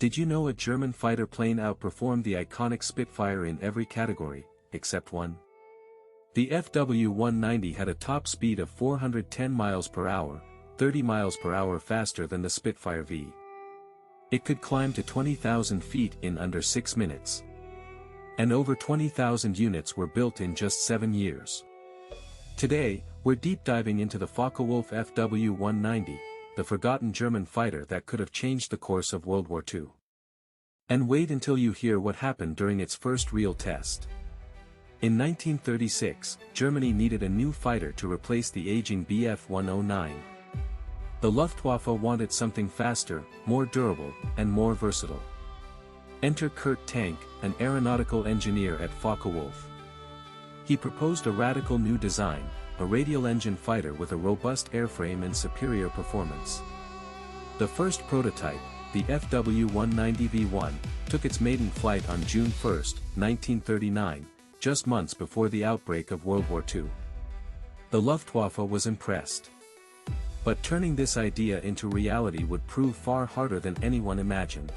Did you know a German fighter plane outperformed the iconic Spitfire in every category, except one? The FW-190 had a top speed of 410 miles per hour, 30 miles per hour faster than the Spitfire V. It could climb to 20,000 feet in under 6 minutes. And over 20,000 units were built in just 7 years. Today, we're deep diving into the Focke-Wulf FW-190, the forgotten German fighter that could have changed the course of World War II. And wait until you hear what happened during its first real test. In 1936, Germany needed a new fighter to replace the aging Bf-109. The Luftwaffe wanted something faster, more durable, and more versatile. Enter Kurt Tank, an aeronautical engineer at Focke-Wulf. He proposed a radical new design, a radial engine fighter with a robust airframe and superior performance. The first prototype, the FW-190V1, took its maiden flight on June 1, 1939, just months before the outbreak of World War II. The Luftwaffe was impressed. But turning this idea into reality would prove far harder than anyone imagined.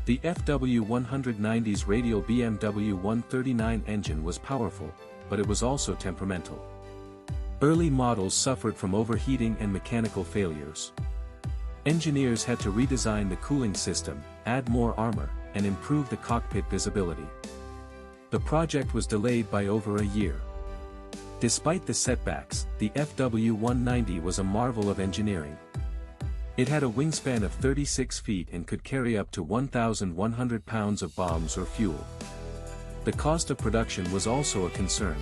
The FW-190's radial BMW 139 engine was powerful, but it was also temperamental. Early models suffered from overheating and mechanical failures. Engineers had to redesign the cooling system, add more armor, and improve the cockpit visibility. The project was delayed by over a year. Despite the setbacks, the FW-190 was a marvel of engineering. It had a wingspan of 36 feet and could carry up to 1,100 pounds of bombs or fuel. The cost of production was also a concern.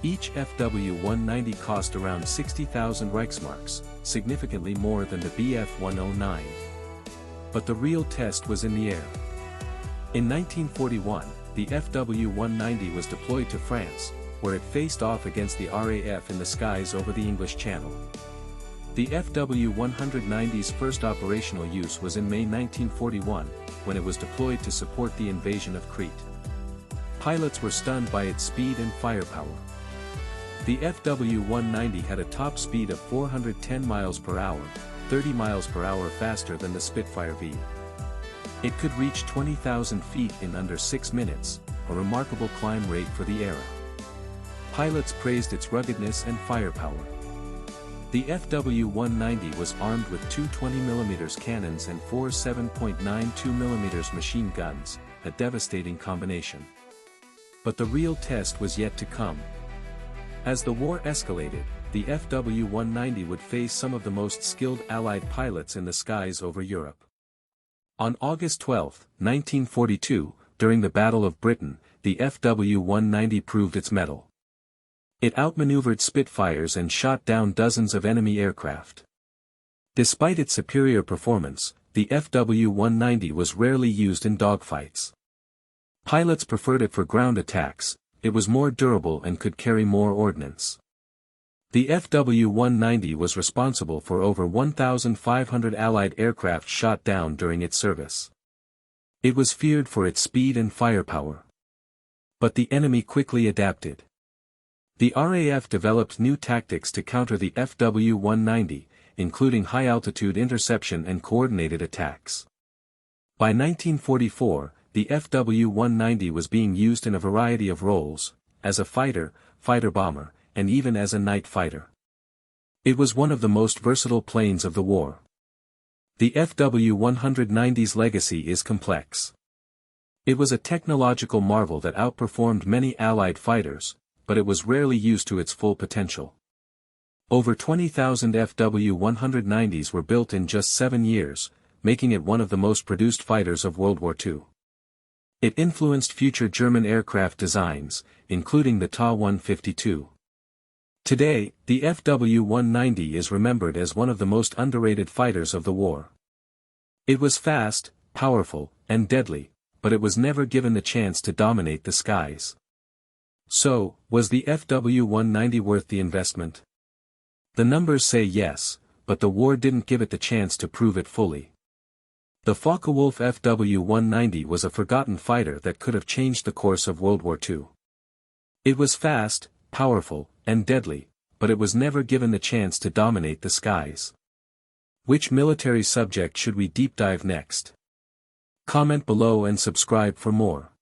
Each FW-190 cost around 60,000 Reichsmarks, significantly more than the Bf-109. But the real test was in the air. In 1941, the FW-190 was deployed to France, where it faced off against the RAF in the skies over the English Channel. The FW-190's first operational use was in May 1941, when it was deployed to support the invasion of Crete. Pilots were stunned by its speed and firepower. The FW-190 had a top speed of 410 miles per hour, 30 miles per hour faster than the Spitfire V. It could reach 20,000 feet in under 6 minutes, a remarkable climb rate for the era. Pilots praised its ruggedness and firepower. The FW-190 was armed with two 20mm cannons and four 7.92mm machine guns, a devastating combination. But the real test was yet to come. As the war escalated, the FW-190 would face some of the most skilled Allied pilots in the skies over Europe. On August 12, 1942, during the Battle of Britain, the FW-190 proved its mettle. It outmaneuvered Spitfires and shot down dozens of enemy aircraft. Despite its superior performance, the FW-190 was rarely used in dogfights. Pilots preferred it for ground attacks. It was more durable and could carry more ordnance. The FW-190 was responsible for over 1,500 Allied aircraft shot down during its service. It was feared for its speed and firepower. But the enemy quickly adapted. The RAF developed new tactics to counter the FW-190, including high-altitude interception and coordinated attacks. By 1944, the FW-190 was being used in a variety of roles, as a fighter, fighter-bomber, and even as a night fighter. It was one of the most versatile planes of the war. The FW-190's legacy is complex. It was a technological marvel that outperformed many Allied fighters, but it was rarely used to its full potential. Over 20,000 FW-190s were built in just 7 years, making it one of the most produced fighters of World War II. It influenced future German aircraft designs, including the Ta-152. Today, the FW-190 is remembered as one of the most underrated fighters of the war. It was fast, powerful, and deadly, but it was never given the chance to dominate the skies. So, was the FW-190 worth the investment? The numbers say yes, but the war didn't give it the chance to prove it fully. The Focke-Wulf FW-190 was a forgotten fighter that could have changed the course of World War II. It was fast, powerful, and deadly, but it was never given the chance to dominate the skies. Which military subject should we deep dive next? Comment below and subscribe for more.